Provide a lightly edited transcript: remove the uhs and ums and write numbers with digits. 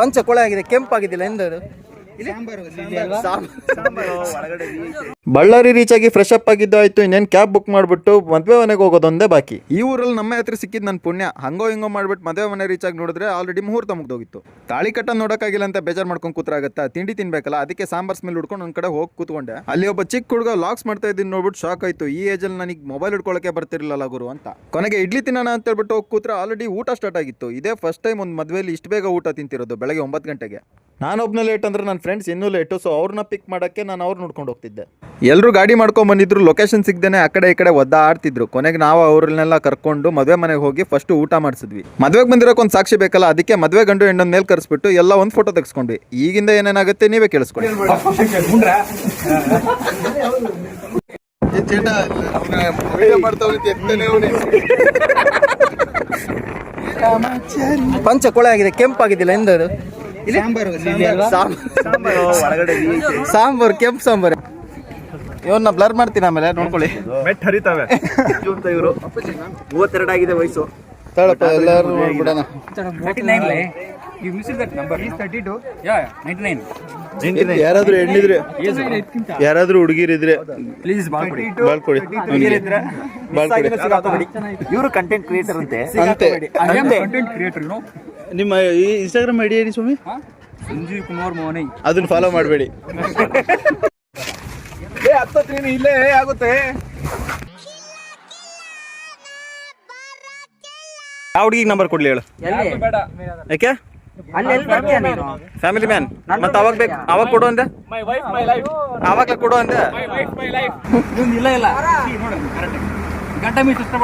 ಪಂಚ ಕೊಳೆ ಆಗಿದೆ, ಕೆಂಪಾಗಿದ್ದಿಲ್ಲ ಎಂದದು. ಬಳ್ಳಾರಿ ರೀಚ್ ಆಗಿ ಫ್ರೆಶ್ ಅಪ್ ಆಗಿದ್ದು ಆಯ್ತು. ಇನ್ನೇನು ಕ್ಯಾಬ್ ಬುಕ್ ಮಾಡ್ಬಿಟ್ಟು ಮದುವೆ ಮನೆಗೆ ಹೋಗೋದೊಂದೇ ಬಾಕಿ. ಈ ಊರಲ್ಲಿ ನಮ್ಮ ಹತ್ರ ಸಿಕ್ಕಿದ್ ನನ್ನ ಪುಣ್ಯ. ಹಂಗೋ ಹಿಂಗೋ ಮಾಡ್ಬಿಟ್ಟು ಮದುವೆ ಮನೆ ರೀಚ್ ಆಗಿ ನೋಡಿದ್ರೆ ಆಲ್ರೆಡಿ ಮುಹೂರ್ತ ಮುಗ್ದೋಗಿತ್ತು. ತಾಳಿ ಕಟ್ಟ ನೋಡೋಕ್ಕಾಗಿಲ್ಲ ಅಂತ ಬೇಜಾರು ಮಾಡ್ಕೊಂಡು ಕೂತ್ರಾಗತ್ತಾ, ತಿಂಡಿ ತಿನ್ಬೇಕಲ್ಲ, ಅದಕ್ಕೆ ಸಾಂಬಾರ್ ಸ್ಮೆಲ್ ಹುಡ್ಕೊಂಡು ಒಂದ್ ಕಡೆ ಹೋಗಿ ಕೂತ್ಕೊಂಡೆ. ಅಲ್ಲಿ ಒಬ್ಬ ಚಿಕ್ಕ ಹುಡುಗ ಲಾಕ್ಸ್ ಮಾಡ್ತಾ ಇದ್ದೀನಿ ನೋಡ್ಬಿಟ್ಟು ಶಾಕ್ ಆಯ್ತು. ಈ ಏಜಲ್ಲಿ ನನಗೆ ಮೊಬೈಲ್ ಹಿಡ್ಕೊಳ್ಳೋಕೆ ಬರ್ತಿರ್ಲಿಲ್ಲ ಗುರು ಅಂತ. ಕೊನೆಗೆ ಇಡ್ಲಿ ತಿನ್ನೋಣ ಅಂತ ಹೇಳ್ಬಿಟ್ಟು ಹೋಗಿ ಕೂತ್ರೆ ಆಲ್ರೆಡಿ ಊಟ ಸ್ಟಾರ್ಟ್ ಆಗಿತ್ತು. ಇದೇ ಫಸ್ಟ್ ಟೈಮ್ ಒಂದು ಮದುವೆಯಲ್ಲಿ ಇಷ್ಟು ಬೇಗ ಊಟ ತಿಂತಿರೋದು, ಬೆಳಗ್ಗೆ 9 ಗಂಟೆಗೆ. ನಾನೊಬ್ನ ಲೇಟ್ ಅಂದ್ರೆ ನನ್ನ ಫ್ರೆಂಡ್ಸ್ ಇನ್ನೂ ಲೇಟು. ಸೊ ಅವ್ರನ್ನ ಪಿಕ್ ಮಾಡೋಕ್ಕೆ ನಾನು ಅವ್ರು ನೋಡ್ಕೊಂಡು ಹೋಗ್ತಿದ್ದೆ. ಎಲ್ಲರೂ ಗಾಡಿ ಮಾಡ್ಕೊಂಡು ಬಂದಿದ್ರು. ಲೊಕೇಶನ್ ಸಿಗ್ದೇನೆ ಆ ಕಡೆ ಈ ಕಡೆ ಒದ್ದಾಡ್ತಿದ್ರು. ಕೊನೆಗೆ ನಾವು ಅವ್ರನ್ನೆಲ್ಲ ಕರ್ಕೊಂಡು ಮದುವೆ ಮನೆಗೆ ಹೋಗಿ ಫಸ್ಟ್ ಊಟ ಮಾಡಿಸಿದ್ವಿ. ಮದುವೆಗೆ ಬಂದಿರೋಕೆ ಒಂದು ಸಾಕ್ಷಿ ಬೇಕಲ್ಲ, ಅದಕ್ಕೆ ಮದುವೆ ಗಂಡು ಹೆಣ್ಣನ ಮೇಲೆ ಕರೆಸ್ಬಿಟ್ಟು ಎಲ್ಲ ಒಂದು ಫೋಟೋ ತೆಗೆಸ್ಕೊಂಡ್ವಿ. ಈಗಿಂದ ಏನೇನಾಗುತ್ತೆ ನೀವೇ ಕೇಳಿಸ್ಕೊಳ್ಳಿ. ಪಂಚ ಕೊಳೆ ಆಗಿದೆ, ಕೆಂಪಾಗಿದ್ದಿಲ್ಲ ಎಂದದು. ಸಾಂಬಾರು, ಕೆಂಪು ಸಾಂಬಾರು. ಇವನ್ನ ಬ್ಲರ್ ಮಾಡ್ತೀನಿ, ಆಮೇಲೆ ನೋಡ್ಕೊಳ್ಳಿ. ಮೆಟ್ ಹರಿತಾವೆ. ಇವರು 32 ಆಗಿದೆ ವಯಸ್ಸು. ತಳಪ್ಪ ಎಲ್ಲರೂ ನೋಡ್ಬಿಡೋಣ. ಯಾರಾದ್ರೂ ಹೆಣ್ಣಿದ್ರೆ, ಯಾರಾದ್ರೂ ಹುಡುಗಿರಿದ್ರೆ ಪ್ಲೀಸ್ ಬಾಳ್ಕೊಡಿ. ಇವರು ಕಂಟೆಂಟ್ ಕ್ರಿಯೇಟರ್ ಅಂತೆ. Content creator. ನಿಮ್ಮ ಈ ಇನ್ಸ್ಟಾಗ್ರಾಮ್ ಐಡಿ ಹೇಳಿ ಸ್ವಾಮಿ. ಸಂಜೀವ್ ಕುಮಾರ್ ಮೋಹನಿ. ಅದನ್ನ ಫಾಲೋ ಮಾಡಬೇಡಿ. ಇಲ್ಲೇ ಆಗುತ್ತೆ. ಯಾವ ಹುಡುಗಿಗೆ ನಂಬರ್ ಕೊಡ್ಲಿ ಹೇಳು. ಯಾಕೆ ಫ್ಯಾಮಿಲಿ ಮ್ಯಾನ್ ಮತ್ತೆ ಅವಾಗ ಬೇಕು, ಅವಾಗ ಕೊಡು ಅಂದೆ, ಅವಾಗಲೇ ಕೊಡು ಅಂದೆ. ಇಲ್ಲ ಗಂಟೆ ಮೀಸ್ ಇಷ್ಟ